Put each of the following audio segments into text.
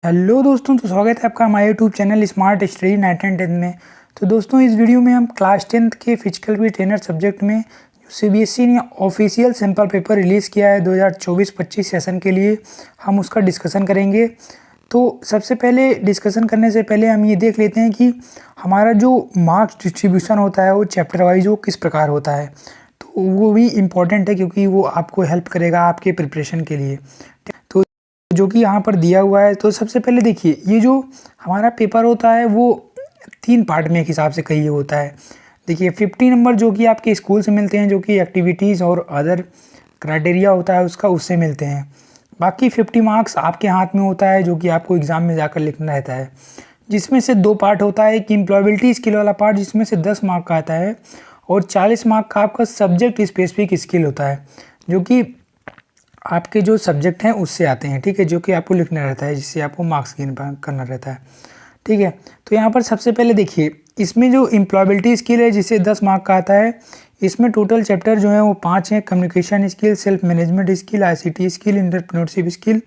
Hello दोस्तों, तो स्वागत है आपका हमारे YouTube channel smart study 9th and 10th में। तो दोस्तों, इस वीडियो में हम क्लास 10th के फिजिकल भी ट्रेनर सब्जेक्ट में सीबीएसई ने ऑफिशियल सैम्पल पेपर रिलीज़ किया है 2024-25 सेशन के लिए, हम उसका डिस्कशन करेंगे। तो सबसे पहले डिस्कशन करने से पहले हम ये देख लेते हैं कि हमारा जो मार्क्स डिस्ट्रीब्यूशन होता है वो चैप्टर वाइज वो किस प्रकार होता है। तो वो भी इम्पॉर्टेंट है क्योंकि वो आपको हेल्प करेगा आपके प्रिपरेशन के लिए। तो जो कि यहाँ पर दिया हुआ है, तो सबसे पहले देखिए, ये जो हमारा पेपर होता है वो 3 पार्ट में एक हिसाब से कहिए होता है। देखिए 50 नंबर जो कि आपके स्कूल से मिलते हैं, जो कि एक्टिविटीज़ और अदर क्राइटेरिया होता है उसका, उससे मिलते हैं। बाकी 50 मार्क्स आपके हाथ में होता है, जो कि आपको एग्ज़ाम में जाकर लिखना रहता है, जिसमें से 2 पार्ट होता है। एक एम्प्लॉयबिलिटी स्किल वाला पार्ट जिसमें से 10 मार्क का आता है, और 40 मार्क का आपका सब्जेक्ट स्पेसिफिक स्किल होता है, जो कि आपके जो सब्जेक्ट हैं उससे आते हैं, ठीक है, जो कि आपको लिखना रहता है, जिससे आपको मार्क्स गेन करना रहता है, ठीक है। तो यहाँ पर सबसे पहले देखिए, इसमें जो एम्प्लॉयबिलिटी स्किल है जिससे 10 मार्क का आता है, इसमें टोटल चैप्टर जो है वो 5 हैं। Communication skill, self management skill, ICT skill, entrepreneurship skill,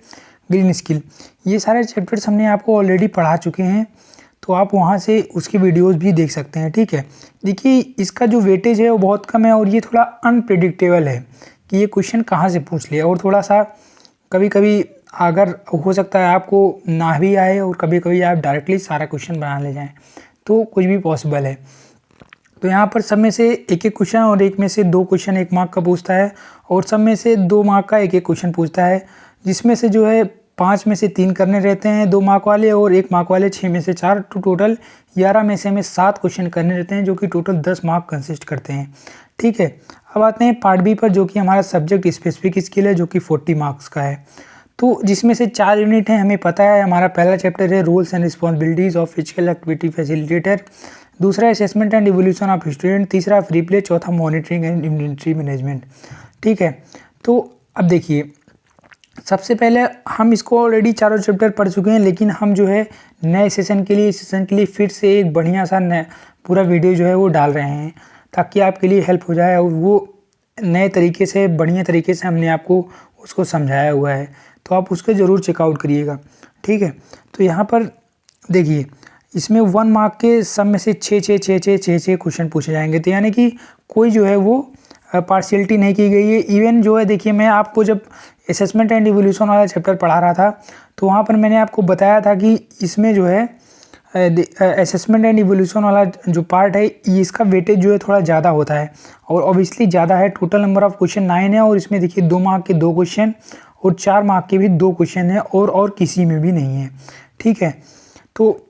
green skill. ये सारे चैप्टर्स हमने आपको ऑलरेडी पढ़ा चुके हैं, तो आप वहाँ से उसकी वीडियोस भी देख सकते हैं, ठीक है। देखिए, इसका जो वेटेज है वो बहुत कम है, और ये थोड़ा अनप्रिडिक्टेबल है कि ये क्वेश्चन कहाँ से पूछ लिया, और थोड़ा सा कभी कभी अगर हो सकता है आपको ना भी आए, और कभी कभी आप डायरेक्टली सारा क्वेश्चन बना ले जाएं, तो कुछ भी पॉसिबल है। तो यहाँ पर सब में से एक एक क्वेश्चन, और एक में से 2 क्वेश्चन 1 मार्क का पूछता है, और सब में से 2 मार्क का एक एक क्वेश्चन पूछता है, जिसमें से जो है 5 में से 3 करने रहते हैं 2 मार्क वाले, और 1 मार्क वाले 6 में से 4, तो टोटल 11 में से हमें 7 क्वेश्चन करने रहते हैं, जो कि टोटल 10 मार्क कंसिस्ट करते हैं, ठीक है। अब आते हैं पार्ट बी पर, जो कि हमारा सब्जेक्ट स्पेसिफिक स्किल है, जो कि 40 मार्क्स का है। तो जिसमें से 4 यूनिट हैं, हमें पता है। हमारा पहला चैप्टर है rules and responsibilities of physical activity facilitator, दूसरा assessment and evolution of student, तीसरा फ्री प्ले, चौथा मॉनिटरिंग एंड इन्वेंटरी मैनेजमेंट, ठीक है। तो अब देखिए, सबसे पहले हम इसको ऑलरेडी चारों चैप्टर पढ़ चुके हैं, लेकिन हम जो है नए सेशन के लिए फिर से एक बढ़िया सा नया पूरा वीडियो जो है वो डाल रहे हैं, ताकि आपके लिए हेल्प हो जाए, और वो नए तरीके से, बढ़िया तरीके से हमने आपको उसको समझाया हुआ है, तो आप उसको ज़रूर चेकआउट करिएगा, ठीक है। तो यहाँ पर देखिए, इसमें 1 मार्क के सब में से 6 क्वेश्चन पूछे जाएंगे, तो यानी कि कोई जो है वो पार्शियलिटी नहीं की गई है। इवन जो है, देखिए, मैं आपको जब असेसमेंट एंड इवोल्यूशन वाला चैप्टर पढ़ा रहा था, तो वहाँ पर मैंने आपको बताया था कि इसमें जो है असेसमेंट एंड इवोल्यूशन वाला जो पार्ट है, इसका वेटेज जो है थोड़ा ज़्यादा होता है, और ऑब्वियसली ज़्यादा है। टोटल नंबर ऑफ क्वेश्चन 9 है, और इसमें देखिए 2 मार्क के 2 क्वेश्चन और 4 मार्क के भी 2 क्वेश्चन हैं, और किसी में भी नहीं है, ठीक है। तो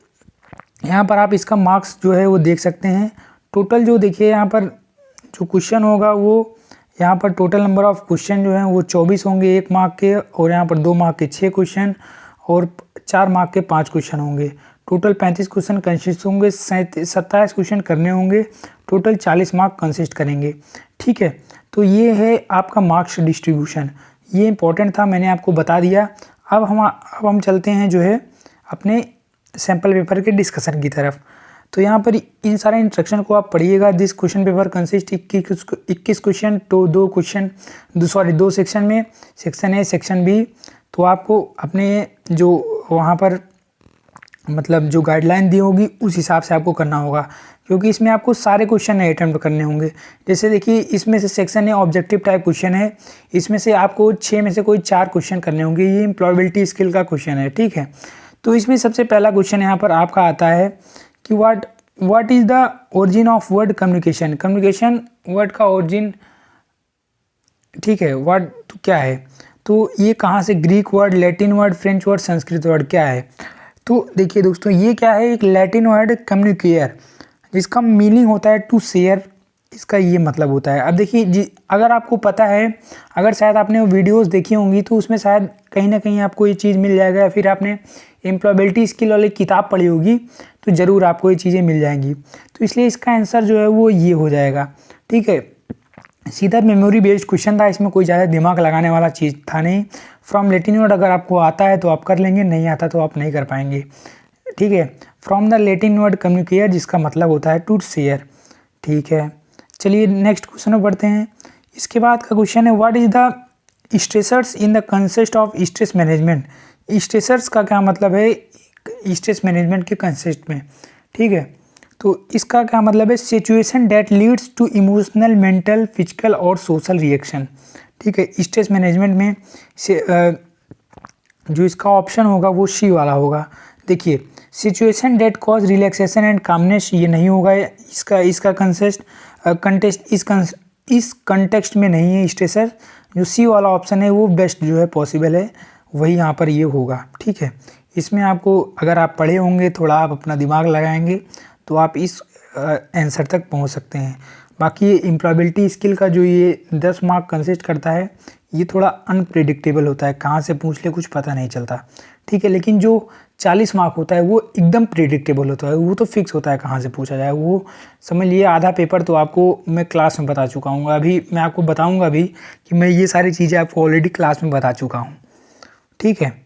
यहाँ पर आप इसका मार्क्स जो है वो देख सकते हैं। टोटल जो देखिए यहाँ पर जो क्वेश्चन होगा, वो यहाँ पर टोटल नंबर ऑफ क्वेश्चन जो हैं वो 24 होंगे 1 मार्क के, और यहाँ पर 2 मार्क के 6 क्वेश्चन और 4 मार्क के 5 क्वेश्चन होंगे। टोटल 35 क्वेश्चन कंसिस्ट होंगे, 27 क्वेश्चन करने होंगे, टोटल 40 मार्क कंसिस्ट करेंगे, ठीक है। तो ये है आपका मार्क्स डिस्ट्रीब्यूशन, ये इंपॉर्टेंट था, मैंने आपको बता दिया। अब हम चलते हैं जो है अपने सैम्पल पेपर के डिस्कशन की तरफ। तो यहाँ पर इन सारे इंस्ट्रक्शन को आप पढ़िएगा। This question paper consist 21 question, तो 2 सेक्शन में, सेक्शन ए, सेक्शन बी। तो आपको अपने जो वहाँ पर मतलब जो गाइडलाइन दी होगी उस हिसाब से आपको करना होगा, क्योंकि इसमें आपको सारे क्वेश्चन अटेम्प्ट करने होंगे। जैसे देखिए, इसमें से section A objective type question है, इसमें से आपको 6 में से कोई 4 क्वेश्चन करने होंगे। ये एम्प्लॉयबिलिटी स्किल का क्वेश्चन है, ठीक है। तो इसमें सबसे पहला क्वेश्चन यहाँ पर आपका आता है कि what is the origin of word communication. Communication word का ओरिजिन, ठीक है, वर्ड तो क्या है, तो ये कहाँ से, Greek word, Latin word, French word, Sanskrit word, क्या है। तो देखिए दोस्तों, ये क्या है, एक लैटिन वर्ड कम्युनिकेयर, जिसका मीनिंग होता है टू शेयर, इसका ये मतलब होता है। अब देखिए अगर आपको पता है, अगर शायद आपने वो वीडियोस देखी होंगी, तो उसमें शायद कहीं ना कहीं आपको ये चीज़ मिल जाएगा, या फिर आपने एम्प्लॉयबिलिटी स्किल वाली किताब पढ़ी होगी, तो ज़रूर आपको ये चीज़ें मिल जाएंगी। तो इसलिए इसका आंसर जो है वो ये हो जाएगा, ठीक है। सीधा मेमोरी बेस्ड क्वेश्चन था, इसमें कोई ज़्यादा दिमाग लगाने वाला चीज़ था नहीं। फ्रॉम लैटिन वर्ड, अगर आपको आता है तो आप कर लेंगे, नहीं आता तो आप नहीं कर पाएंगे, ठीक है। फ्रॉम द लैटिन वर्ड कम्युनिकेयर, जिसका मतलब होता है टू शेयर, ठीक है। चलिए नेक्स्ट क्वेश्चन में पढ़ते हैं। इसके बाद का क्वेश्चन है, what is the stressors in the concept of stress management. Stressors का क्या मतलब है, स्ट्रेस मैनेजमेंट के कंसेप्ट में, ठीक है। तो इसका क्या मतलब है, situation that leads to emotional, mental, physical और सोशल रिएक्शन, ठीक है। स्ट्रेस मैनेजमेंट में से जो इसका ऑप्शन होगा वो सी वाला होगा। देखिए, situation that cause relaxation and calmness, ये नहीं होगा, इसका कंटेस्ट इस कंटेक्स्ट में नहीं है स्ट्रेसर। जो सी वाला ऑप्शन है वो बेस्ट जो है पॉसिबल है, वही यहाँ पर ये होगा, ठीक है। इसमें आपको, अगर आप पढ़े होंगे, थोड़ा आप अपना दिमाग लगाएंगे तो आप इस आंसर तक पहुँच सकते हैं। बाकी ये इम्प्लॉयबिलिटी स्किल का जो ये 10 मार्क कंसिस्ट करता है, ये थोड़ा अनप्रेडिक्टेबल होता है, कहाँ से पूछ ले कुछ पता नहीं चलता, ठीक है। लेकिन जो 40 मार्क होता है वो एकदम प्रेडिक्टेबल होता है, वो तो फिक्स होता है कहाँ से पूछा जाए। वो समझ लिए आधा पेपर तो आपको मैं क्लास में बता चुका हूँ, अभी मैं आपको बताऊँगा भी कि मैं ये सारी चीज़ें आपको ऑलरेडी क्लास में बता चुका हूँ, ठीक है।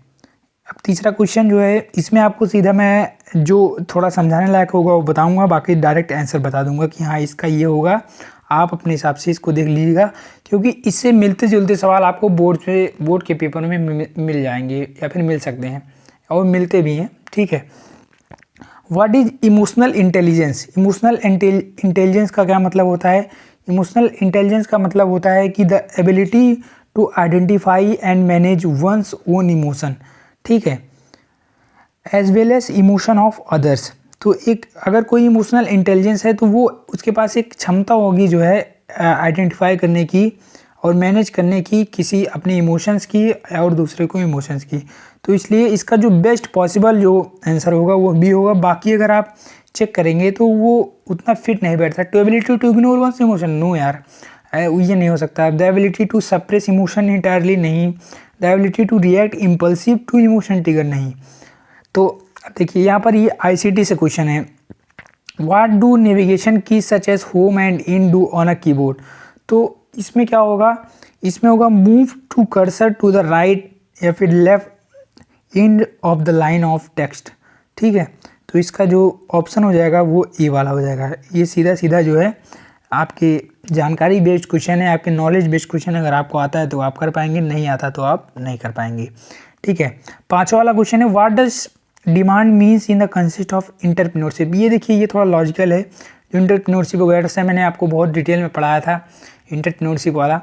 अब तीसरा क्वेश्चन जो है, इसमें आपको सीधा मैं जो थोड़ा समझाने लायक होगा वो बताऊंगा, बाकी डायरेक्ट आंसर बता दूंगा कि हाँ इसका ये होगा। आप अपने हिसाब से इसको देख लीजिएगा, क्योंकि इससे मिलते जुलते सवाल आपको बोर्ड के पेपर में मिल जाएंगे या फिर मिल सकते हैं, और मिलते भी हैं, ठीक है। What is emotional intelligence? Emotional intelligence का क्या मतलब होता है? इमोशनल इंटेलिजेंस का मतलब होता है कि the ability to identify and manage one's own emotion, ठीक है, as well as emotion of others. तो एक अगर कोई इमोशनल इंटेलिजेंस है तो वो उसके पास एक क्षमता होगी जो है आइडेंटिफाई करने की और मैनेज करने की किसी अपने इमोशंस की और दूसरे को इमोशंस की। तो इसलिए इसका जो बेस्ट पॉसिबल जो आंसर होगा वो बी होगा। बाकी अगर आप चेक करेंगे तो वो उतना फिट नहीं बैठता। To ability to ignore one's emotion, no यार, ये नहीं हो सकता। The ability to suppress emotion entirely, नहीं। The ability to react impulsive to emotion trigger, नहीं। तो देखिए यहाँ पर ये ICT से क्वेश्चन है, what do navigation key such as home and end do on a keyboard. तो इसमें क्या होगा, इसमें होगा move to cursor to the right या फिर left end of the line of text, ठीक है। तो इसका जो ऑप्शन हो जाएगा वो ए वाला हो जाएगा। ये सीधा सीधा जो है आपके जानकारी बेस्ड क्वेश्चन है, आपके नॉलेज बेस्ड क्वेश्चन। अगर आपको आता है तो आप कर पाएंगे, नहीं आता तो आप नहीं कर पाएंगे, ठीक है। पांचवा वाला क्वेश्चन है, what does demand means in the consist of entrepreneurship. ये देखिए, ये थोड़ा लॉजिकल है। जो इंटरप्रेन्योरशिप वगैरह से मैंने आपको बहुत डिटेल में पढ़ाया था, इंटरप्रेन्योरशिप वाला,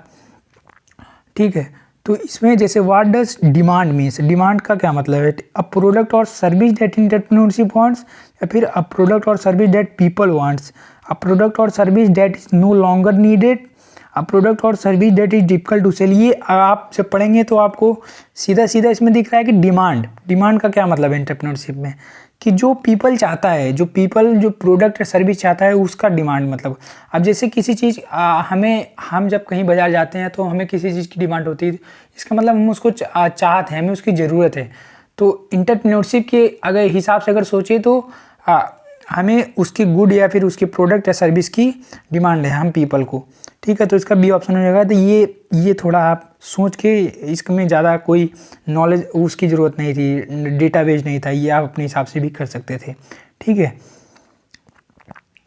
ठीक है। तो इसमें जैसे what does demand means, demand का क्या मतलब है, अ प्रोडक्ट और सर्विस दैट इंटरप्रेन्योरशिप वांट्स, या फिर अ प्रोडक्ट और service that people wants, a product और service that is no longer needed, a product और service that is difficult to sell. ये आप जब पढ़ेंगे तो आपको सीधा सीधा इसमें दिख रहा है कि डिमांड का क्या मतलब है एंटरप्रेन्योरशिप में, कि जो पीपल चाहता है, जो प्रोडक्ट या सर्विस चाहता है उसका डिमांड। मतलब अब जैसे किसी चीज़ हम जब कहीं बाजार जाते हैं तो हमें किसी चीज़ की डिमांड होती है, इसका मतलब हम उसको चाहते हैं, हमें उसकी ज़रूरत है। तो इंटरप्रेन्योरशिप के अगर हिसाब से अगर सोचे तो हमें उसकी गुड या फिर उसके प्रोडक्ट या सर्विस की डिमांड है हम पीपल को, ठीक है। तो इसका बी ऑप्शन हो जाएगा। तो ये थोड़ा आप सोच के, इसमें ज़्यादा कोई नॉलेज उसकी ज़रूरत नहीं थी, डेटाबेस नहीं था, ये आप अपने हिसाब से भी कर सकते थे, ठीक है।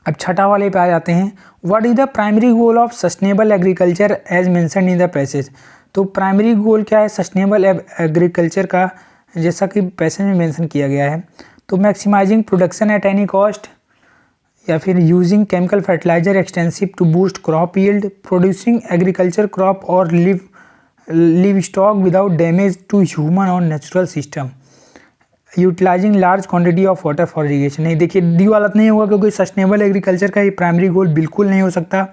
अब छठा वाले पे आ जाते हैं, what is the primary goal of sustainable agriculture as mention in the passage. तो प्राइमरी गोल क्या है सस्टेनेबल एग्रीकल्चर का, जैसा कि पैसेज में मेंशन किया गया है। तो maximising production at any cost, या फिर using chemical fertiliser extensive to boost crop yield, producing agriculture crop और livestock without damage to human और natural system, utilising large quantity of water for irrigation. नहीं, देखिए D वाला नहीं होगा, क्योंकि सस्टेनेबल एग्रीकल्चर का ये प्राइमरी गोल बिल्कुल नहीं हो सकता।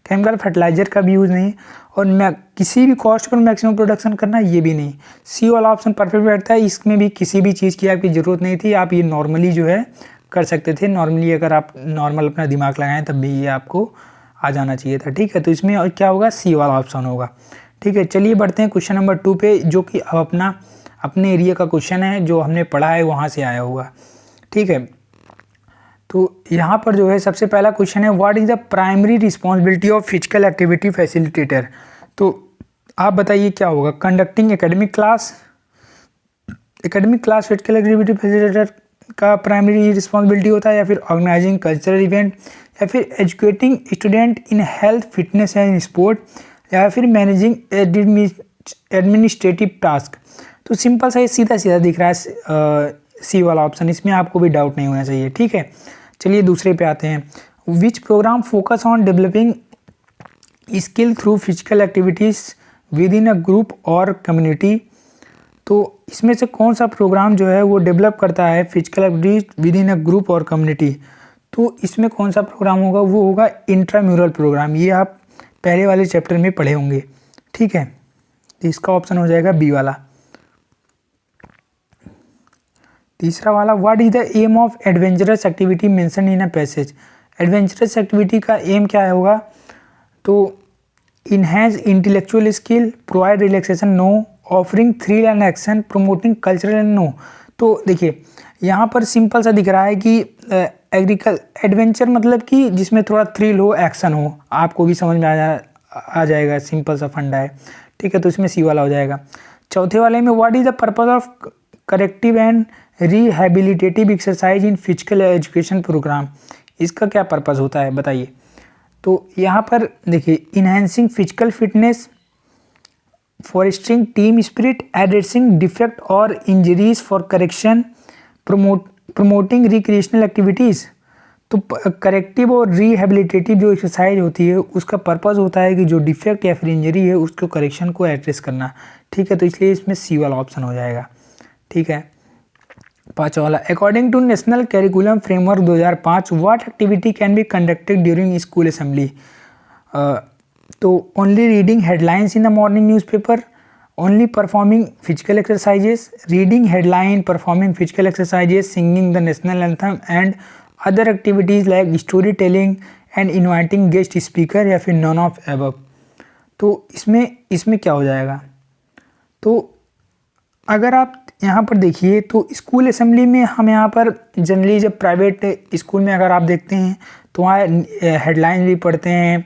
केमिकल फर्टिलाइजर का भी यूज़ नहीं, और किसी भी कॉस्ट पर मैक्सिमम प्रोडक्शन करना, ये भी नहीं। सी वाला ऑप्शन परफेक्ट बैठता है। इसमें भी किसी भी चीज़ की आपकी ज़रूरत नहीं थी, आप ये नॉर्मली जो है कर सकते थे। नॉर्मली अगर आप नॉर्मल अपना दिमाग लगाएं तब भी ये आपको आ जाना चाहिए था, ठीक है। तो इसमें क्या होगा, सी वाला ऑप्शन होगा, ठीक है। चलिए बढ़ते हैं क्वेश्चन नंबर 2 पे, जो कि अब अपने एरिया का क्वेश्चन है, जो हमने पढ़ा है वहाँ से आया होगा, ठीक है। तो यहाँ पर जो है सबसे पहला क्वेश्चन है, what is the primary responsibility of physical activity facilitator. तो आप बताइए क्या होगा, conducting academic class physical activity facilitator का प्राइमरी रिस्पॉन्सिबिलिटी होता है, या फिर ऑर्गेनाइजिंग कल्चरल इवेंट, या फिर educating student in health fitness and sport, या फिर मैनेजिंग एडमिनिस्ट्रेटिव टास्क। तो सिंपल सा ये सीधा सीधा दिख रहा है सी वाला ऑप्शन, इसमें आपको भी डाउट नहीं होना चाहिए। ठीक है, चलिए दूसरे पे आते हैं। विच programme focus on developing skill through physical activities with in a group और कम्युनिटी। तो इसमें से कौन सा प्रोग्राम जो है वो डेवलप करता है physical activities with in a group और कम्युनिटी। तो इसमें कौन सा प्रोग्राम होगा, वो होगा इंट्राम्यूरल प्रोग्राम। ये आप पहले वाले चैप्टर में पढ़े होंगे। ठीक है, तो इसका ऑप्शन हो जाएगा बी वाला। तीसरा वाला, what is the aim of adventurous activity mention in a passage. Adventurous activity का एम क्या होगा, तो enhance intellectual skill, provide relaxation, no, offering thrill and action, promoting cultural and no. तो देखिए यहाँ पर सिंपल सा दिख रहा है कि एडवेंचर मतलब कि जिसमें थोड़ा थ्रिल हो, एक्शन हो, आपको भी समझ में आ जाएगा, सिंपल सा फंडा है। ठीक है, तो इसमें सी वाला हो जाएगा। चौथे वाले में, what is the purpose of corrective and rehabilitative exercise in physical education program. इसका क्या पर्पज़ होता है बताइए। तो यहाँ पर देखिए, enhancing physical fitness, fostering team spirit, addressing defect और injuries for correction, promoting recreational activities. तो करेक्टिव और रिहेबिलिटेटिव जो एक्सरसाइज होती है उसका पर्पज़ होता है कि जो डिफेक्ट या फिर इंजरी है उसको करेक्शन को एड्रेस करना। ठीक है, तो इसलिए इसमें सी वाला ऑप्शन हो जाएगा। ठीक है, पाँचवा वाला, according to national curriculum framework 2005 what activity can be conducted during school assembly. तो only reading headlines in the morning newspaper, only performing physical exercises, reading headline, performing physical exercises, singing the national anthem and other activities like story telling and inviting guest speaker, या फिर none of above. तो इसमें क्या हो जाएगा, तो अगर आप यहाँ पर देखिए तो स्कूल असेंबली में हम यहाँ पर जनरली जब प्राइवेट स्कूल में अगर आप देखते हैं तो वहाँ हेडलाइन भी पढ़ते हैं,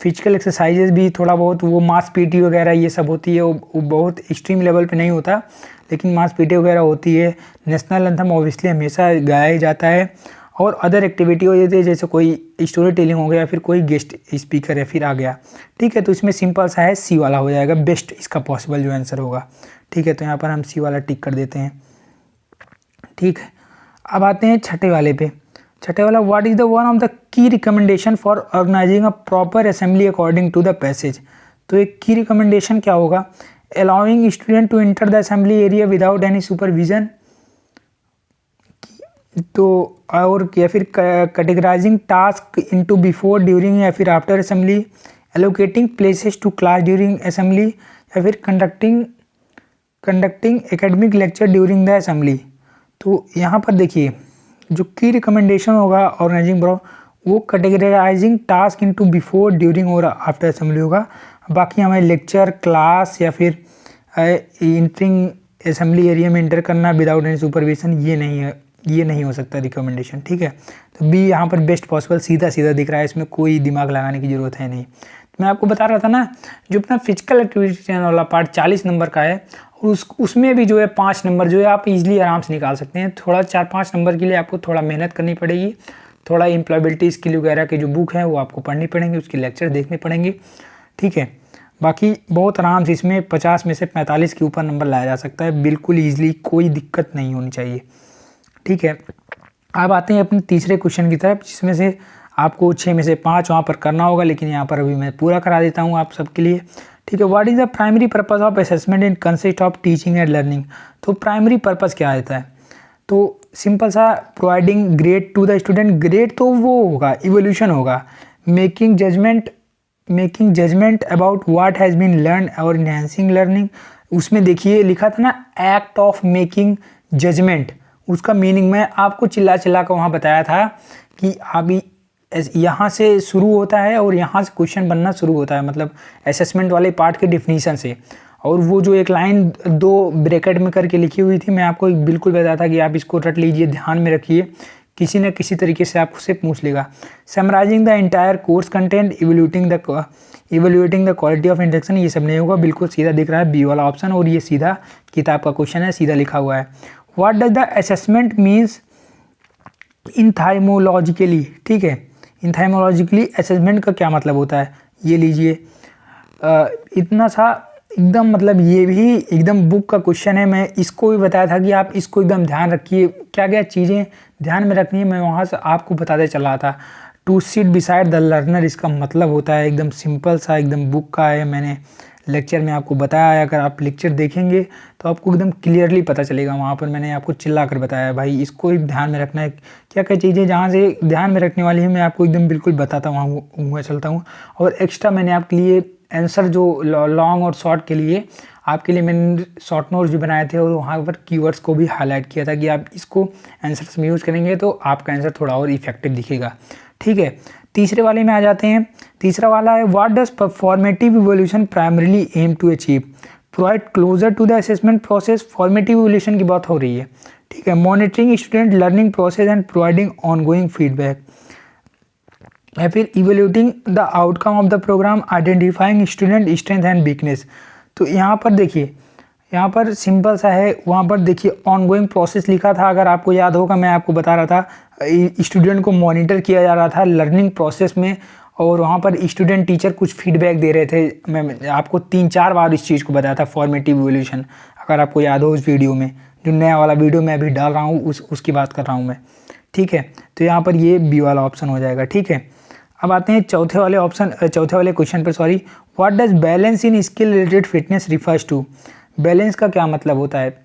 फिजिकल एक्सरसाइजेज भी थोड़ा बहुत, वो मास पीटी वगैरह ये सब होती है। वो बहुत एक्सट्रीम लेवल पे नहीं होता, लेकिन मास पीटी वगैरह होती है। नेशनल एंथम ऑब्वियसली हमेशा गाया जाता है, और अदर एक्टिविटी हो जाती है जैसे कोई स्टोरी टेलिंग हो गया, या फिर कोई गेस्ट स्पीकर या फिर आ गया। ठीक है, तो इसमें सिंपल सा है, सी वाला हो जाएगा बेस्ट, इसका पॉसिबल जो आंसर होगा। ठीक है, तो यहाँ पर हम सी वाला टिक कर देते हैं। ठीक है, अब आते हैं छठे वाले पे। छठे वाला, what is the one of the key recommendation for organising a proper assembly according to the passage. तो एक की रिकमेंडेशन क्या होगा, allowing student to enter the assembly area without any supervision, तो और या फिर categorising task into before, during या फिर after assembly, allocating places to class during assembly, या फिर conducting academic lecture during the assembly. तो यहाँ पर देखिए जो की रिकमेंडेशन होगा ऑर्गेनाइजिंग ब्रो, वो categorising task into before, during और आफ्टर असेंबली होगा। बाकी हमें लेक्चर, क्लास या फिर इंटरिंग असेंबली एरिया में इंटर करना विदाउट एनी सुपरविजन, ये नहीं हो सकता रिकमेंडेशन। ठीक है, तो बी यहाँ पर बेस्ट पॉसिबल, सीधा सीधा दिख रहा है, इसमें कोई दिमाग लगाने की ज़रूरत है नहीं। तो मैं आपको बता रहा था ना, जो अपना फिजिकल एक्टिविटी वाला पार्ट 40 नंबर का है, और उसमें भी जो है 5 नंबर जो है आप इजीली आराम से निकाल सकते हैं। थोड़ा 4-5 नंबर के लिए आपको थोड़ा मेहनत करनी पड़ेगी, थोड़ा एम्प्लॉयबिलिटी स्किल वगैरह के जो बुक हैं वो आपको पढ़नी पड़ेंगी, उसके लेक्चर देखने पड़ेंगे। ठीक है, बाकी बहुत आराम से इसमें 50 में से 45 के ऊपर नंबर लाया जा सकता है, बिल्कुल ईजिली, कोई दिक्कत नहीं होनी चाहिए। ठीक है, अब आते हैं अपने तीसरे क्वेश्चन की तरफ, जिसमें से आपको 6 में से 5 वहाँ पर करना होगा, लेकिन यहाँ पर अभी मैं पूरा करा देता हूँ आप सबके लिए। ठीक है, what is the primary purpose of assessment in consist of teaching and learning. तो प्राइमरी पर्पस क्या रहता है, तो सिंपल सा, providing grade to the student. Grade तो वो होगा, इवोल्यूशन होगा। Making judgement about what has been learn और इनहेंसिंग लर्निंग। उसमें देखिए लिखा था ना, एक्ट ऑफ मेकिंग जजमेंट, उसका मीनिंग मैं आपको चिल्ला कर वहाँ बताया था कि अभी यहाँ से शुरू होता है और यहाँ से क्वेश्चन बनना शुरू होता है, मतलब असेसमेंट वाले पार्ट के डिफिनीशन से। और वो जो एक लाइन 2 ब्रैकेट में करके लिखी हुई थी, मैं आपको बिल्कुल बताया था कि आप इसको रट लीजिए, ध्यान में रखिए, किसी न किसी तरीके से आपसे पूछ लेगा। Summarising the entire course content, evaluating the quality of instruction, ये सब नहीं होगा, बिल्कुल सीधा दिख रहा है बी वाला ऑप्शन, और ये सीधा किताब का क्वेश्चन है, सीधा लिखा हुआ है। What does the assessment means etymologically. ठीक है, इनथाइमोलॉजिकली असेसमेंट का क्या मतलब होता है, ये लीजिए। इतना सा एकदम मतलब ये भी एकदम बुक का क्वेश्चन है। मैं इसको भी बताया था कि आप इसको एकदम ध्यान रखिए, क्या क्या चीज़ें ध्यान में रखनी है, मैं वहाँ से आपको बताते चला था। To sit beside the learner, इसका मतलब होता है एकदम सिंपल सा, एकदम बुक का है, मैंने लेक्चर में आपको बताया है। अगर आप लेक्चर देखेंगे तो आपको एकदम क्लियरली पता चलेगा, वहाँ पर मैंने आपको चिल्ला कर बताया भाई इसको ही ध्यान में रखना है। क्या क्या चीज़ें जहाँ से ध्यान में रखने वाली है मैं आपको एकदम बिल्कुल बताता हुआ चलता हूँ। और एक्स्ट्रा मैंने आपके लिए आंसर जो लॉन्ग और शॉर्ट के लिए आपके लिए मैंने शॉर्ट नोट्स भी बनाए थे, और वहाँ पर कीवर्ड्स को भी हाईलाइट किया था कि आप इसको आंसर्स में यूज़ करेंगे तो आपका आंसर थोड़ा और इफेक्टिव दिखेगा। ठीक है, तीसरे वाले में आ जाते हैं। तीसरा वाला है what does formative evaluation primarily aim to achieve, provide closure to the assessment process. Formative evaluation की बात हो रही है। ठीक है, monitoring student learning process and providing ongoing feedback, या फिर evaluating the outcome of the program, identifying student strength and weakness. तो यहाँ पर देखिए, यहाँ पर सिंपल सा है, वहाँ पर देखिए ऑनगोइंग प्रोसेस लिखा था, अगर आपको याद होगा मैं आपको बता रहा था स्टूडेंट को मॉनिटर किया जा रहा था लर्निंग प्रोसेस में, और वहाँ पर स्टूडेंट टीचर कुछ फीडबैक दे रहे थे। मैं आपको 3-4 बार इस चीज़ को बताया था, फॉर्मेटिव इवोल्यूशन, अगर आपको याद हो उस वीडियो में, जो नया वाला वीडियो मैं अभी डाल रहा हूँ उसकी बात कर रहा हूँ मैं। ठीक है, तो यहाँ पर ये बी वाला ऑप्शन हो जाएगा। ठीक है, अब आते हैं चौथे वाले क्वेश्चन पर। Sorry, what does balance in skill related fitness refers to. Balance का क्या मतलब होता है?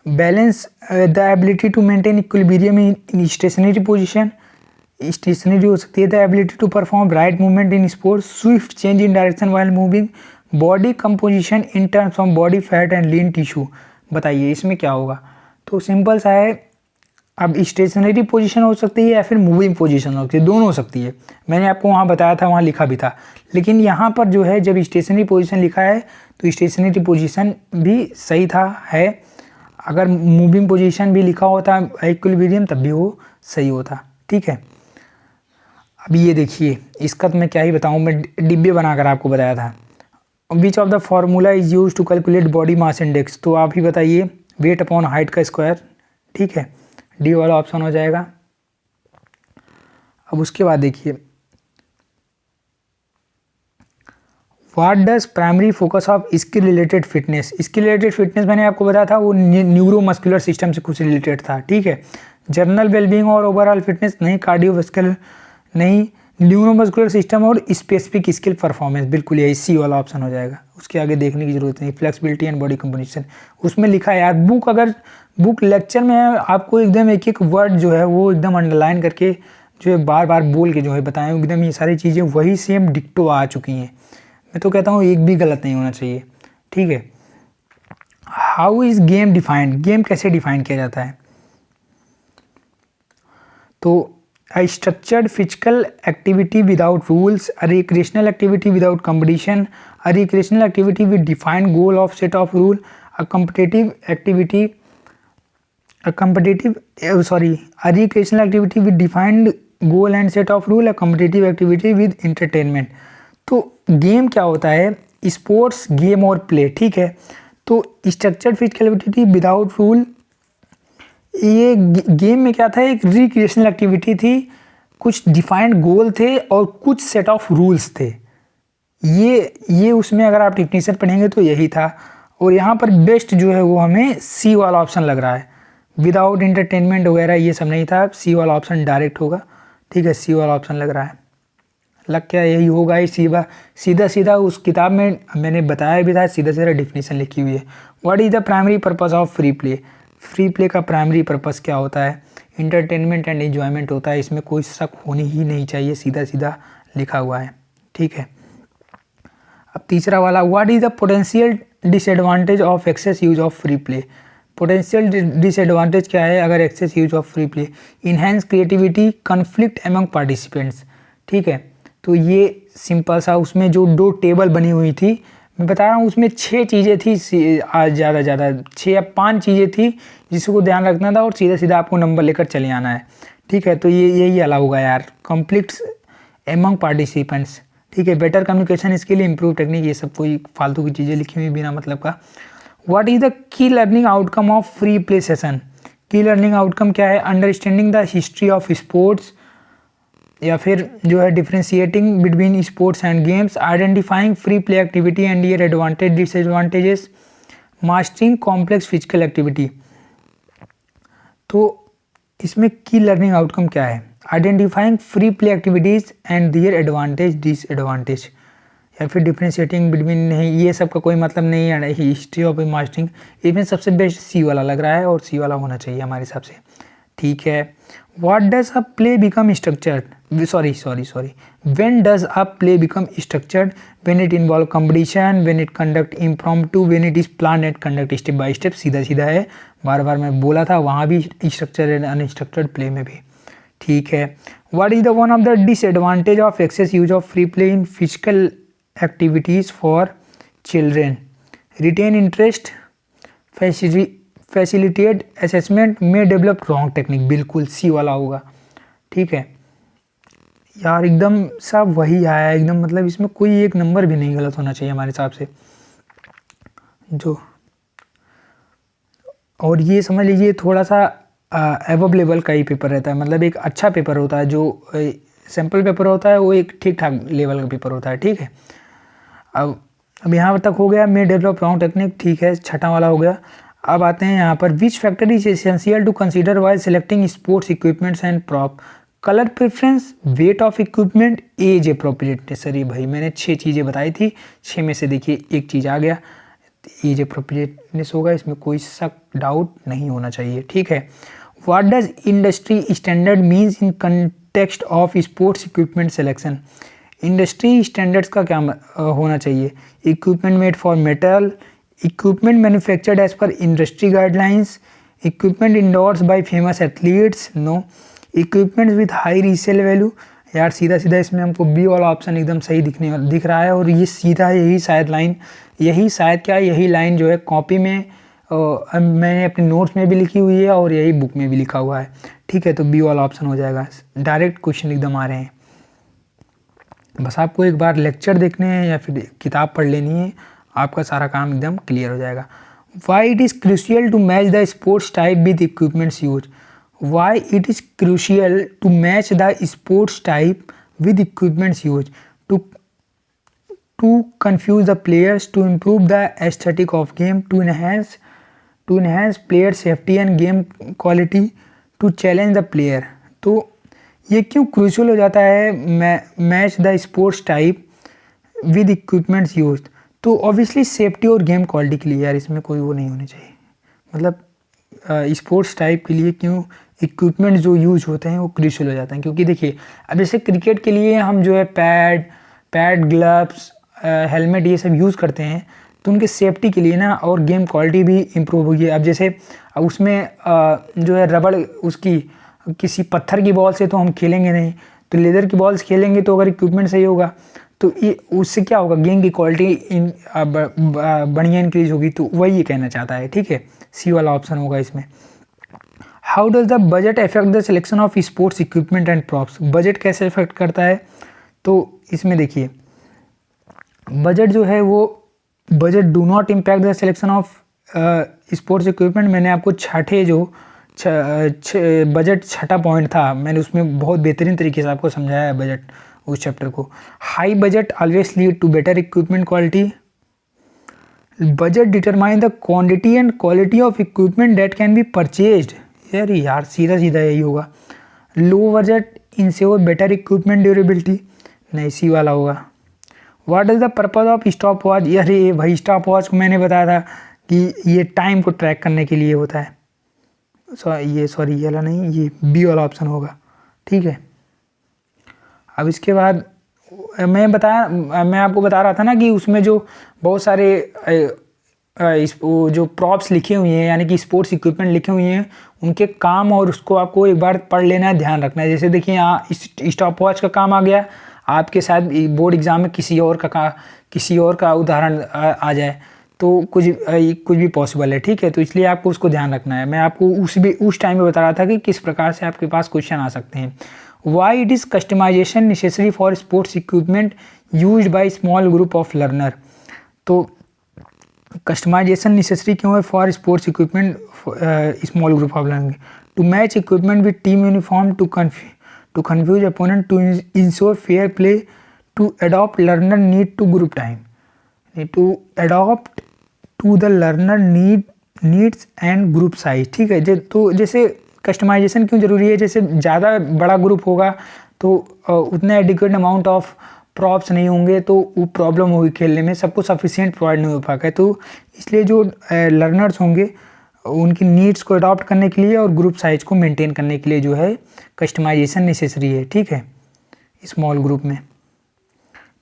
Balance the ability to maintain equilibrium in stationary position, stationary हो सकती है। The ability to perform right movement in sports, swift change in direction while moving, body composition in terms of body fat and lean tissue. बताइए इसमें क्या होगा? तो simple सा है, अब स्टेशनरी पोजीशन हो सकती है या फिर मूविंग पोजीशन हो सकती है, दोनों हो सकती है। मैंने आपको वहाँ बताया था, वहाँ लिखा भी था। लेकिन यहाँ पर जो है जब स्टेशनरी पोजीशन लिखा है तो स्टेशनरी पोजीशन भी सही था है, अगर मूविंग पोजीशन भी लिखा होता इक्विलिब्रियम तब भी वो सही होता। ठीक है, अब ये देखिए, इसका तो मैं क्या ही बताऊँ, मैं डिब्बे बनाकर आपको बताया था। Which of the formula is use to calculate body mass index, तो आप ही बताइए, वेट अपॉन हाइट का स्क्वायर। ठीक है, डी वाला ऑप्शन हो जाएगा। अब उसके बाद देखिए, what does primary focus of skill related fitness. Skill related fitness मैंने आपको बताया था वो न्यूरोमस्कुलर सिस्टम से कुछ रिलेटेड था। ठीक है, जनरल वेलबींग और ओवरऑल फिटनेस नहीं, कार्डियोवास्कुलर नहीं, न्यूरोमस्कुलर सिस्टम और स्पेसिफिक स्किल परफॉर्मेंस, बिल्कुल यही सी वाला ऑप्शन हो जाएगा। उसके आगे देखने की जरूरत नहीं। फ्लेक्सिबिलिटी एंड बॉडी कंपोजिशन उसमें लिखा है यार, बुक अगर बुक लेक्चर में आपको एकदम एक एक वर्ड जो है वो एकदम अंडरलाइन करके जो है बार बार बोल के जो है बताएं, एकदम ये सारी चीज़ें वही सेम डिक्टो आ चुकी हैं। मैं तो कहता हूँ एक भी गलत नहीं होना चाहिए। ठीक है, how is game defined, game कैसे डिफाइन किया जाता है? तो a structured physical activity without rules, a recreational activity without competition, a recreational activity with defined goal of set of rule, a recreational activity with defined goal and set of rule, a competitive activity with entertainment। तो game क्या होता है? Sports, game और play. ठीक है, तो structured physical activity without rule, ये game में क्या था, एक रिक्रिएशनल एक्टिविटी थी, कुछ डिफाइंड गोल थे और कुछ सेट ऑफ रूल्स थे। ये उसमें अगर आप डेफिनेशन पढ़ेंगे तो यही था। और यहाँ पर बेस्ट जो है वो हमें सी वाला ऑप्शन लग रहा है, विदाउट एंटरटेनमेंट वगैरह ये सब नहीं था, सी वाला ऑप्शन डायरेक्ट होगा। ठीक है, सी वाला ऑप्शन लग रहा है, लग क्या यही होगा ही। सीधा उस किताब में मैंने बताया भी था, सीधा डेफिनेशन लिखी हुई है। What is the primary purpose of free play. Free play का प्राइमरी पर्पस क्या होता है? इंटरटेनमेंट एंड एंजॉयमेंट होता है, इसमें कोई शक होनी ही नहीं चाहिए, सीधा लिखा हुआ है। ठीक है, अब तीसरा वाला, what is the potential disadvantage of excess use of free play. Potential disadvantage क्या है अगर excess use of free play? Enhance creativity, conflict among participants. ठीक है, तो ये सिंपल सा, उसमें जो 2 टेबल बनी हुई थी, मैं बता रहा हूँ उसमें 6 चीज़ें थी, ज़्यादा 6 या 5 चीज़ें थी जिसको ध्यान रखना था, और सीधा आपको नंबर लेकर चले आना है। ठीक है, तो यही अलाउ होगा यार, कॉन्फ्लिक्ट्स एमंग पार्टिसिपेंट्स। ठीक है, better communication skill, improve technique, ये सब कोई फालतू की चीज़ें लिखी हुई बिना मतलब का। What is the key learning outcome of free play session. Key learning outcome क्या है? Understanding the history of sports, या फिर जो है differentiating between sports and games, identifying free play activity and their advantage disadvantages, mastering complex physical activity. तो इसमें key learning outcome क्या है? Identifying free play activities and their advantage disadvantage, या फिर डिफ्रेंशिएटिंग बिटवीन, नहीं ये सब का कोई मतलब नहीं है। हिस्ट्री ऑफ मास्टरिंग, इसमें सबसे बेस्ट सी वाला लग रहा है और सी वाला होना चाहिए हमारे हिसाब से। ठीक है, what does a play become structured, sorry when does a play become structured? When it involve competition, when it conduct impromptu, when it is plan and conduct step by step. सीधा सीधा है, बार बार मैं बोला था, वहाँ भी स्ट्रक्चर एंड अनस्ट्रक्चर्ड प्ले में भी। ठीक है, what is the one of the disadvantage of excess use of free play in physical activities for children? Retain interest, facilitate assessment, may develop wrong technique. बिल्कुल सी वाला होगा। ठीक है यार, एकदम सब वही आया एकदम, मतलब इसमें कोई एक नंबर भी नहीं गलत होना चाहिए हमारे हिसाब से जो। और ये समझ लीजिए थोड़ा सा एबव लेवल का ही पेपर रहता है, मतलब एक अच्छा पेपर होता है। जो सैम्पल पेपर होता है वो एक ठीक ठाक लेवल का पेपर होता है। ठीक है, अब यहाँ तक हो गया, मे डेवलप रॉन्ग टेक्निक। ठीक है, छठा वाला हो गया। अब आते हैं यहाँ पर, which factor is essential to consider while selecting sports equipments and prop? Colour preference, weight of equipment, age appropriateness. अरे भाई मैंने 6 चीज़ें बताई थी, 6 में से देखिए एक चीज़ आ गया, एज अप्रोप्रिएटनेस होगा, इसमें कोई शक डाउट नहीं होना चाहिए। ठीक है, what does industry standard means in context of sports equipment selection? Industry standards का क्या होना चाहिए? Equipment made for metal, equipment manufactured as per industry guidelines, equipment endorse by famous athletes, no, equipment with high resale value. यार सीधा सीधा इसमें हमको B वाला ऑप्शन एकदम सही दिख रहा है, और ये सीधा यही शायद लाइन, यही लाइन जो है कॉपी में मैंने अपने नोट्स में भी लिखी हुई है और यही बुक में भी लिखा हुआ है। ठीक है, तो बी वाला ऑप्शन हो जाएगा। डायरेक्ट क्वेश्चन एकदम आ रहे हैं, बस आपको एक बार लेक्चर देखने हैं या फिर किताब पढ़ लेनी है, आपका सारा काम एकदम क्लियर हो जाएगा। Why it is crucial to match the sports type with equipments use? Why it is crucial to match the sports type with equipments use? To confuse the players, to improve the aesthetic of game, to enhance player safety and game quality, to challenge the player। तो ये क्यों crucial हो जाता है match the sports type with equipments use? तो obviously safety और game quality के लिए यार, इसमें कोई वो नहीं होनी चाहिए। मतलब स्पोर्ट्स टाइप के लिए क्यों इक्विपमेंट जो यूज होते हैं वो क्रूशियल हो जाते हैं? क्योंकि देखिए अब जैसे क्रिकेट के लिए हम जो है पैड ग्लव्स हेलमेट ये सब यूज़ करते हैं, तो उनके सेफ्टी के लिए ना और गेम क्वालिटी भी इम्प्रूव होगी। अब जैसे उसमें जो है रबड़, उसकी किसी पत्थर की बॉल से तो हम खेलेंगे नहीं, तो लेदर की बॉल्स खेलेंगे, तो अगर इक्विपमेंट सही होगा तो ये उससे क्या होगा, गेम की क्वालिटी बढ़िया इंक्रीज होगी। तो वही ये कहना चाहता है। ठीक है, सी वाला ऑप्शन होगा इसमें। How does the budget affect the selection of sports equipment and props? Budget कैसे अफेक्ट करता है? तो इसमें देखिए बजट जो है वो, budget do not impact the selection of sports equipment. मैंने आपको छठे जो बजट छठा पॉइंट था, मैंने उसमें बहुत बेहतरीन तरीके से आपको समझाया है बजट उस चैप्टर को। High budget always lead to better equipment quality. Budget determine the quantity and quality of equipment that can be purchased. यार सीधा सीधा यही होगा। Low budget ensure better equipment durability, नहीं सी वाला होगा। What is the purpose of stop watch? अरे भाई स्टॉप वॉच को मैंने बताया था कि ये टाइम को ट्रैक करने के लिए होता है। ये वाला नहीं, ये बी वाला ऑप्शन होगा। ठीक है, अब इसके बाद मैं आपको बता रहा था ना कि उसमें जो बहुत सारे जो प्रॉप्स लिखे हुए हैं, यानी कि स्पोर्ट्स इक्विपमेंट लिखे हुए हैं, उनके काम और उसको आपको एक बार पढ़ लेना है, ध्यान रखना है। जैसे देखिए यहाँ स्टॉप वॉच का काम आ गया, आपके साथ बोर्ड एग्जाम में किसी और का उदाहरण आ जाए तो कुछ भी पॉसिबल है। ठीक है, तो इसलिए आपको उसको ध्यान रखना है। मैं आपको उस टाइम में बता रहा था कि किस प्रकार से आपके पास क्वेश्चन आ सकते हैं। Why it is customization necessary for sports equipment used by small group of learner? तो कस्टमाइजेशन नेसेसरी क्यों है for sports equipment small group of learner? To match equipment with team uniform, to to confuse opponent, to ensure fair play, to adopt learner need to group time, to adopt to the learner needs and group size. ठीक है, तो जैसे customization क्यों ज़रूरी है, जैसे ज़्यादा बड़ा ग्रुप होगा तो उतना एडिक्वेट अमाउंट ऑफ प्रॉप्स नहीं होंगे तो वो प्रॉब्लम होगी खेलने में, सबको सफिशिएंट प्रोवाइड नहीं हो पाएगा। तो इसलिए जो लर्नर्स होंगे उनकी नीड्स को अडॉप्ट करने के लिए और ग्रुप साइज को मेंटेन करने के लिए जो है कस्टमाइजेशन नेसेसरी है। ठीक है, स्मॉल ग्रुप में।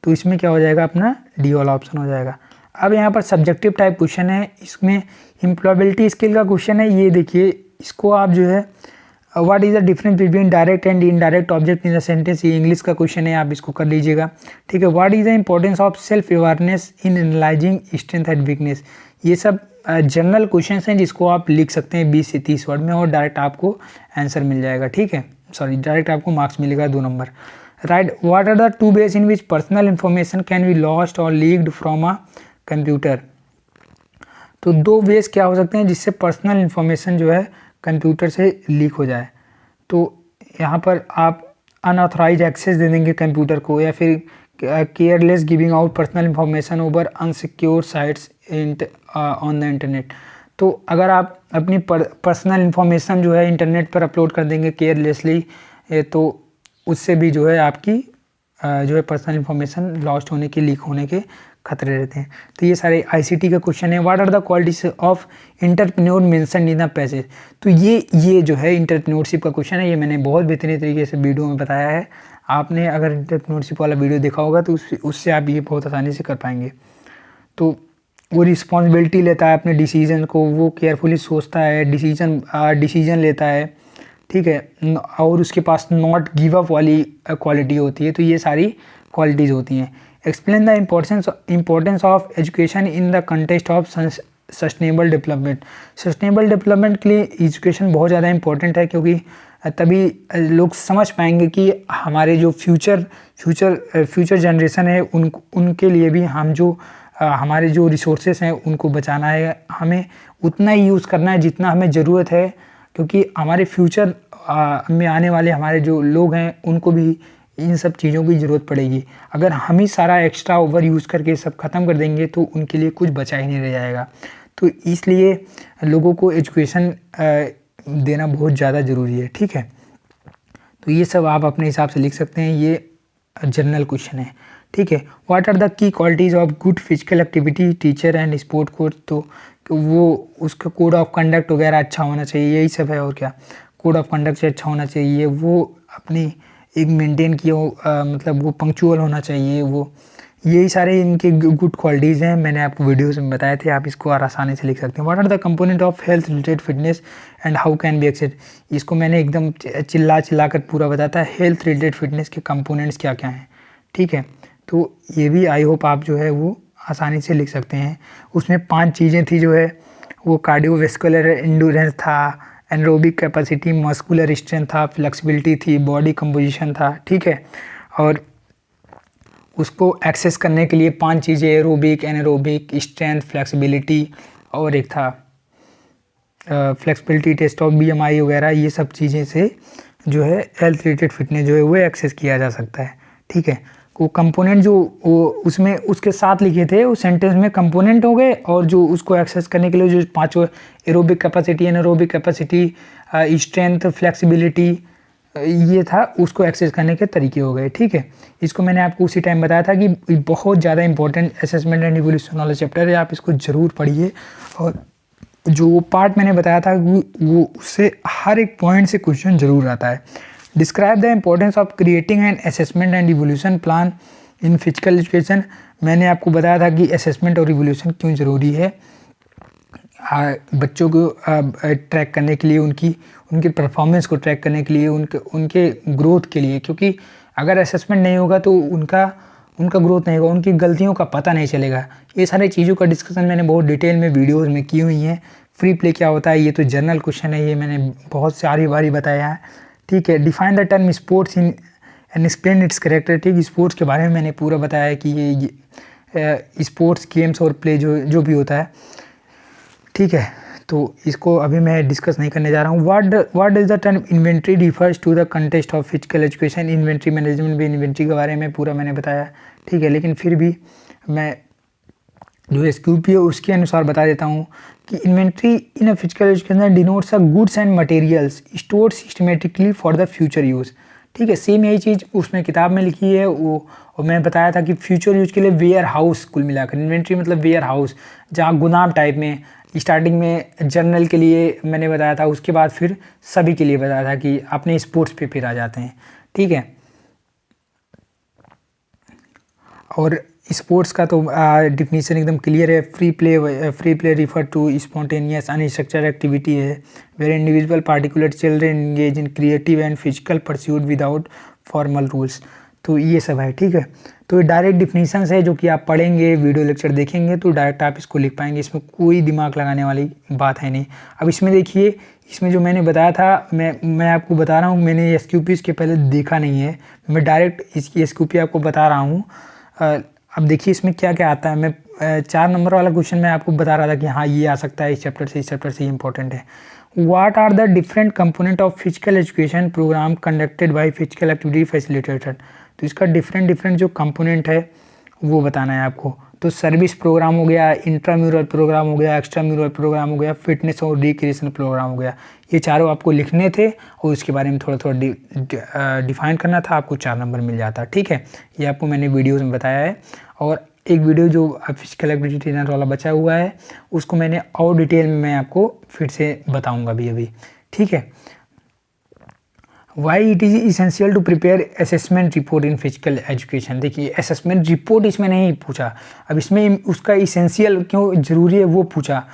तो इसमें क्या हो जाएगा, अपना डी वाला ऑप्शन हो जाएगा। अब यहाँ पर सब्जेक्टिव टाइप क्वेश्चन है, इसमें एम्प्लॉयबिलिटी स्किल का क्वेश्चन है। ये देखिए, इसको आप जो है what is the difference between direct and indirect object in the sentence, ये इंग्लिश का क्वेश्चन है, आप इसको कर लीजिएगा। ठीक है, what is the importance of self awareness in analysing strength and weakness, ये सब जनरल क्वेश्चन हैं जिसको आप लिख सकते हैं 20 से 30 वर्ड में और डायरेक्ट आपको आंसर मिल जाएगा। ठीक है, सॉरी, डायरेक्ट आपको मार्क्स मिलेगा 2 number. Right, what are the 2 ways in which personal information can be lost और लीक्ड फ्रॉम अ कंप्यूटर। तो 2 वेज क्या हो सकते हैं जिससे पर्सनल इन्फॉर्मेशन जो है कंप्यूटर से लीक हो जाए। तो यहाँ पर आप अनऑथराइज एक्सेस दे देंगे कंप्यूटर को, या फिर careless giving out personal information over unsecure sites on the internet. तो अगर आप अपनी पर्सनल इन्फॉर्मेशन जो है इंटरनेट पर अपलोड कर देंगे केयरलेसली, तो उससे भी जो है आपकी जो है पर्सनल इन्फॉर्मेशन लॉस्ट होने के, लीक होने के खतरे रहते हैं। तो ये सारे आईसीटी का क्वेश्चन है। What are the qualities of entrepreneur mention in the passage. तो ये जो है एंटरप्रेन्योरशिप का क्वेश्चन है, ये मैंने बहुत बेहतरीन तरीके से वीडियो में बताया है। आपने अगर एंटरप्रेन्योरशिप वाला वीडियो देखा होगा तो उससे आप ये बहुत आसानी से कर पाएंगे। तो वो रिस्पॉन्सिबिलिटी लेता है अपने डिसीजन को, वो केयरफुली सोचता है, डिसीजन लेता है। ठीक है, और उसके पास नॉट गिव अप वाली क्वालिटी होती है। तो ये सारी क्वालिटीज़ होती हैं। Explain the importance of education in the context of sustainable development. Sustainable development के लिए एजुकेशन बहुत ज़्यादा इंपॉर्टेंट है, क्योंकि तभी लोग समझ पाएंगे कि हमारे जो फ्यूचर जनरेशन है उनके लिए भी हम जो हमारे जो रिसोर्सेस हैं उनको बचाना है, हमें उतना ही यूज़ करना है जितना हमें ज़रूरत है, क्योंकि हमारे फ्यूचर में आने वाले हमारे जो लोग हैं उनको भी इन सब चीज़ों की ज़रूरत पड़ेगी। अगर हम ही सारा एक्स्ट्रा ओवर यूज़ करके सब ख़त्म कर देंगे तो उनके लिए कुछ बचा ही नहीं रह जाएगा। तो इसलिए लोगों को एजुकेशन देना बहुत ज़्यादा ज़रूरी है। ठीक है, तो ये सब आप अपने हिसाब से लिख सकते हैं, ये जनरल क्वेश्चन है। ठीक है, what are the key qualities of good physical activity teacher and sport coach. तो वो उसका कोड ऑफ कंडक्ट वगैरह अच्छा होना चाहिए, यही सब है। और क्या, कोड ऑफ कंडक्ट से अच्छा होना चाहिए, वो अपनी एक मेंटेन किया मतलब वो पंक्चुअल होना चाहिए, वो यही सारे इनके गुड क्वालिटीज़ हैं। मैंने आपको वीडियोस में बताए थे, आप इसको और आसानी से लिख सकते हैं। What are the component of health related fitness and how can be access. इसको मैंने एकदम चिल्ला कर पूरा बताया था, हेल्थ रिलेटेड फिटनेस के कंपोनेंट्स क्या क्या हैं। ठीक है, तो ये भी आई होप आप जो है वो आसानी से लिख सकते हैं। उसमें 5 चीज़ें थी जो है वो कार्डियोवेस्कुलर एंडोरेंस था, एनरोबिक कैपेसिटी, मस्कुलर स्ट्रेंथ था, फ्लेक्सिबिलिटी थी, बॉडी कंपोजिशन था। ठीक है, और उसको एक्सेस करने के लिए 5 चीज़ें, एरोबिक, एनारोबिक, स्ट्रेंथ, फ्लेक्सिबिलिटी, और एक था फ्लेक्सिबिलिटी टेस्ट ऑफ BMI वगैरह। ये सब चीज़ें से जो है हेल्थ रिलेटेड फिटनेस जो है वो एक्सेस किया जा सकता है। ठीक है, वो कंपोनेंट जो वो उसमें उसके साथ लिखे थे उस सेंटेंस में कंपोनेंट हो गए, और जो उसको एक्सेस करने के लिए जो 5 aerobic capacity, anaerobic capacity, strength, flexibility, ये था, उसको एक्सेस करने के तरीके हो गए। ठीक है, इसको मैंने आपको उसी टाइम बताया था कि बहुत ज़्यादा इंपॉर्टेंट असेसमेंट एंड इवोल्यूशन वाला चैप्टर है, आप इसको ज़रूर पढ़िए। और जो पार्ट मैंने बताया था वो उससे हर एक पॉइंट से क्वेश्चन ज़रूर आता है। Describe the importance of creating an assessment and evolution plan in physical education. मैंने आपको बताया था कि असेसमेंट और इवोल्यूशन क्यों ज़रूरी है बच्चों को ट्रैक करने के लिए, उनकी परफॉर्मेंस को ट्रैक करने के लिए, उनके ग्रोथ के लिए। क्योंकि अगर असेसमेंट नहीं होगा तो उनका ग्रोथ नहीं होगा, उनकी गलतियों का पता नहीं चलेगा। ये सारी चीज़ों का डिस्कशन मैंने बहुत डिटेल में वीडियोज़ में की हुई हैं। फ्री प्ले क्या होता है, ये तो जनरल क्वेश्चन है, ये मैंने बहुत सारी बारी बताया है। ठीक है, define the term sports in and explain it's character. ठीक, स्पोर्ट्स के बारे में मैंने पूरा बताया है कि ये स्पोर्ट्स गेम्स और प्ले जो भी होता है। ठीक है, तो इसको अभी मैं डिस्कस नहीं करने जा रहा हूँ। What does the term inventory refers to the context of physical education. Inventory management भी, इन्वेंट्री के बारे में पूरा मैंने बताया, ठीक है, लेकिन फिर भी मैं जो SQP है उसके अनुसार बता देता हूँ कि inventory in a physical education denotes a goods and materials stored systematically for the future use, ठीक है। सेम यही चीज़ उसमें किताब में लिखी है वो, और मैंने बताया था कि फ्यूचर यूज के लिए वेयर हाउस कुल मिलाकर इन्वेंट्री मतलब वेयर हाउस, जहाँ गुदाम टाइप में स्टार्टिंग में जर्नल के लिए मैंने बताया था, उसके बाद फिर सभी के लिए बताया था कि अपने स्पोर्ट्स पे फिर आ जाते हैं, ठीक है। और स्पोर्ट्स का तो डिफिनीशन एकदम क्लियर है। Free play refer to spontaneous unstructured activity है where individual particular children engage in creative and physical pursuit without formal rules. तो ये सब है, ठीक है। तो ये डायरेक्ट डिफिनीशंस है जो कि आप पढ़ेंगे, वीडियो लेक्चर देखेंगे तो डायरेक्ट आप इसको लिख पाएंगे, इसमें कोई दिमाग लगाने वाली बात है नहीं। अब इसमें देखिए, इसमें जो मैंने बताया था, मैं आपको बता रहा हूँ, मैंने SQP इसके पहले देखा नहीं है, मैं डायरेक्ट इसकी SQP आपको बता रहा हूँ। अब देखिए इसमें क्या क्या आता है। मैं 4 नंबर वाला क्वेश्चन मैं आपको बता रहा था कि हाँ ये आ सकता है इस चैप्टर से, ये इंपॉर्टेंट है। What are the different component of physical education program conducted by physical activity facilitator. तो इसका डिफरेंट जो कंपोनेंट है वो बताना है आपको। तो सर्विस प्रोग्राम हो गया, इंट्राम्यूरल प्रोग्राम हो गया, एक्स्ट्राम्यूरल प्रोग्राम हो गया, फिटनेस और रिक्रिएशन प्रोग्राम हो गया। ये चारों आपको लिखने थे और उसके बारे में थोड़ा डिफाइन करना था, आपको 4 नंबर मिल जाता, ठीक है। ये आपको मैंने वीडियोज़ में बताया है। और एक वीडियो जो फिजिकल एक्टिविटी ट्रेनर वाला बचा हुआ है उसको मैंने और डिटेल में मैं आपको फिर से बताऊँगा अभी, ठीक है। Why it is essential to prepare assessment report in physical education. देखिए असेसमेंट रिपोर्ट इसमें नहीं पूछा, अब इसमें उसका इसेंशियल क्यों ज़रूरी है वो पूछा।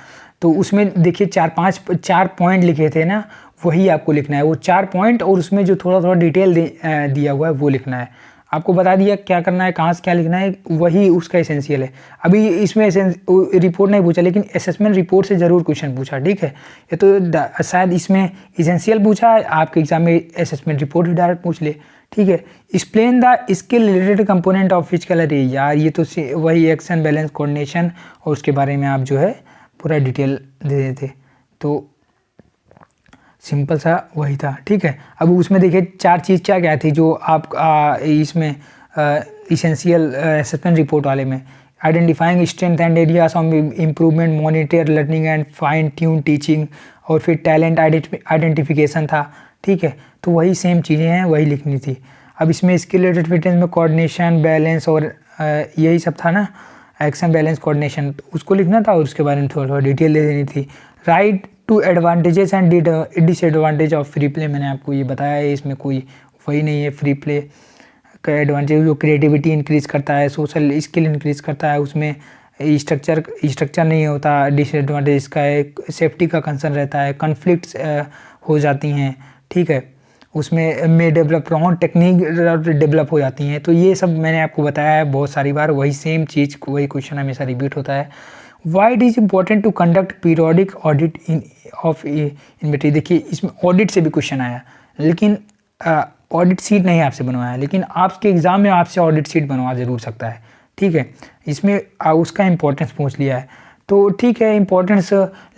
तो उसमें देखिए 4 पॉइंट लिखे थे ना, वही आपको लिखना है, वो 4 पॉइंट, और उसमें जो थोड़ा डिटेल दिया हुआ है वो लिखना है। आपको बता दिया क्या करना है, कहाँ से क्या लिखना है, वही उसका एसेंशियल है। अभी इसमें रिपोर्ट नहीं पूछा, लेकिन असेसमेंट रिपोर्ट से ज़रूर क्वेश्चन पूछा, ठीक है। ये तो शायद इसमें एसेंशियल पूछा है, आपके एग्जाम में असेसमेंट रिपोर्ट ही डायरेक्ट पूछ ले, ठीक है। Explain the skill related component of physical array. यार ये तो वही एक्शन, बैलेंस, कोऑर्डिनेशन, और उसके बारे में आप जो है पूरा डिटेल दे देते, तो सिंपल सा वही था, ठीक है। अब उसमें देखिए 4 चीज़ क्या थी जो आप इसमें इसेंशियल असेसमेंट रिपोर्ट वाले में। Identifying strength and areas of improvement, monitor learning and fine tune teaching, और फिर टैलेंट आइडेंटिफिकेशन था, ठीक है। तो वही सेम चीज़ें हैं, वही लिखनी थी। अब इसमें स्किल रिलेटेड फिटनेस में कोऑर्डिनेशन, बैलेंस और यही सब था ना, एक्शन, बैलेंस, कोऑर्डिनेशन, तो उसको लिखना था और उसके बारे में थोड़ा डिटेल दे देनी थी। Write two advantages and disadvantage of free play, मैंने आपको ये बताया है, इसमें कोई वही नहीं है। फ्री प्ले का एडवांटेज जो क्रिएटिविटी इंक्रीज़ करता है, सोशल स्किल इंक्रीज़ करता है, उसमें स्ट्रक्चर नहीं होता। डिसएडवांटेज इसका है सेफ्टी का कंसर्न रहता है, कन्फ्लिक्ट्स हो जाती हैं, ठीक है। उसमें डेवलप रॉन्ग टेक्निक डेवलप हो जाती हैं। तो ये सब मैंने आपको बताया है बहुत सारी बार, वही सेम चीज़, वही क्वेश्चन हमेशा रिपीट होता है। Why it is important to conduct periodic audit of inventory. देखिए इसमें ऑडिट से भी क्वेश्चन आया, लेकिन ऑडिट सीट नहीं आपसे बनवाया, लेकिन आपके एग्ज़ाम में आपसे ऑडिट सीट बनवा ज़रूर सकता है, ठीक है। इसमें उसका इम्पोर्टेंस पूछ लिया है, तो ठीक है। इम्पोर्टेंस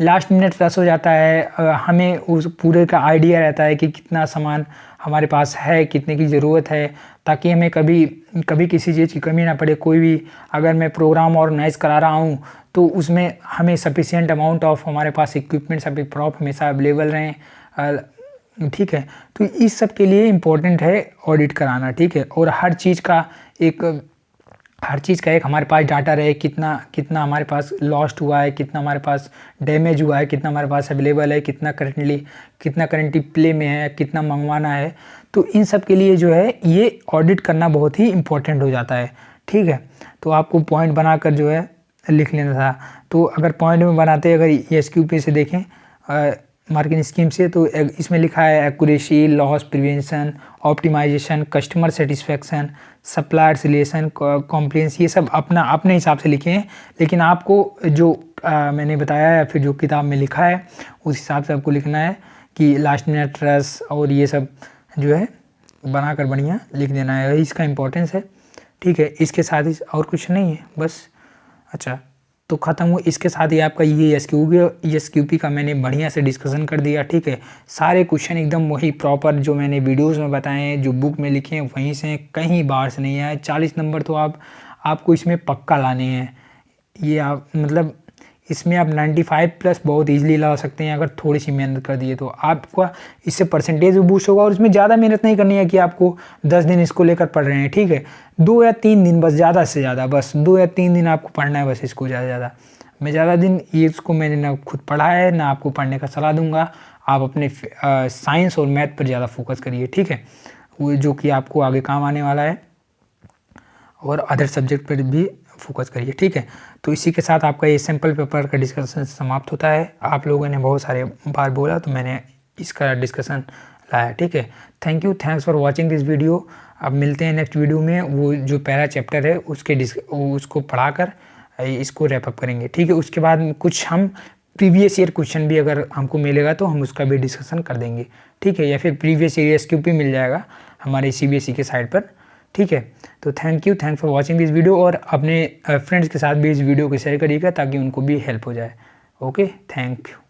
लास्ट मिनट प्लस हो जाता है, हमें उस पूरे का आइडिया रहता है कि कितना सामान हमारे पास है, कितने की ज़रूरत है, ताकि हमें कभी किसी चीज़ की कमी ना पड़े। कोई भी अगर मैं प्रोग्राम ऑर्गेनाइज़ करा रहा हूँ तो उसमें हमें सफिशिएंट अमाउंट ऑफ हमारे पास इक्विपमेंट सभी प्रॉप हमेशा अवेलेबल रहें, ठीक है। तो इस सब के लिए इम्पोर्टेंट है ऑडिट कराना, ठीक है। और हर चीज़ का एक हमारे पास डाटा रहे, कितना हमारे पास लॉस्ट हुआ है, कितना हमारे पास डैमेज हुआ है, कितना हमारे पास अवेलेबल है, कितना करंटली प्ले में है, कितना मंगवाना है। तो इन सब के लिए जो है ये ऑडिट करना बहुत ही इम्पोर्टेंट हो जाता है, ठीक है। तो आपको पॉइंट बनाकर जो है लिख लेना था। तो अगर पॉइंट में बनाते, अगर SQP से देखें मार्किंग स्कीम से, तो इसमें लिखा है accuracy, loss prevention, optimization, customer satisfaction, suppliers relation, compliance, ये सब अपने हिसाब से लिखे हैं। लेकिन आपको जो मैंने बताया है, फिर जो किताब में लिखा है उस हिसाब से आपको लिखना है कि लास्ट मिनट रस और ये सब जो है बनाकर बढ़िया लिख देना है, इसका इम्पोर्टेंस है, ठीक है। इसके साथ ही और कुछ नहीं है बस। अच्छा। तो ख़त्म हुआ। इसके साथ ही आपका ये एसक्यूपी का मैंने बढ़िया से डिस्कशन कर दिया, ठीक है। सारे क्वेश्चन एकदम वही प्रॉपर जो मैंने वीडियोस में बताए हैं, जो बुक में लिखे हैं वहीं से, कहीं बाहर से नहीं आए। 40 नंबर तो आपको इसमें पक्का लाने हैं। ये आप मतलब इसमें आप 95 प्लस बहुत ईजिली ला सकते हैं अगर थोड़ी सी मेहनत कर दिए तो। आपका इससे परसेंटेज भी बूस्ट होगा और इसमें ज़्यादा मेहनत नहीं करनी है कि आपको 10 दिन इसको लेकर पढ़ रहे हैं, ठीक है। 2 या 3 दिन बस, ज़्यादा से ज़्यादा बस 2 या 3 दिन आपको पढ़ना है बस इसको, ज़्यादा मैं ज़्यादा दिन ये इसको मैंने ना खुद पढ़ा है ना आपको पढ़ने का सलाह दूंगा। आप अपने साइंस और मैथ पर ज़्यादा फोकस करिए, ठीक है, वो जो कि आपको आगे काम आने वाला है, और अदर सब्जेक्ट पर भी फोकस करिए, ठीक है। तो इसी के साथ आपका ये सैम्पल पेपर का डिस्कशन समाप्त होता है। आप लोगों ने बहुत सारे बार बोला तो मैंने इसका डिस्कशन लाया, ठीक है। Thank you, thanks for watching this video. अब मिलते हैं नेक्स्ट वीडियो में। वो जो पहला चैप्टर है उसको पढ़ाकर इसको रैप अप करेंगे, ठीक है। उसके बाद कुछ हम प्रीवियस ईयर क्वेश्चन भी अगर हमको मिलेगा तो हम उसका भी डिस्कशन कर देंगे, ठीक है। या फिर प्रीवियस ईयर एसक्यूपी मिल जाएगा हमारे CBSE के साइट पर, ठीक है। तो thank you, thanks for watching this video, और अपने फ्रेंड्स के साथ भी इस वीडियो को शेयर करिएगा ताकि उनको भी हेल्प हो जाए। Okay, thank you.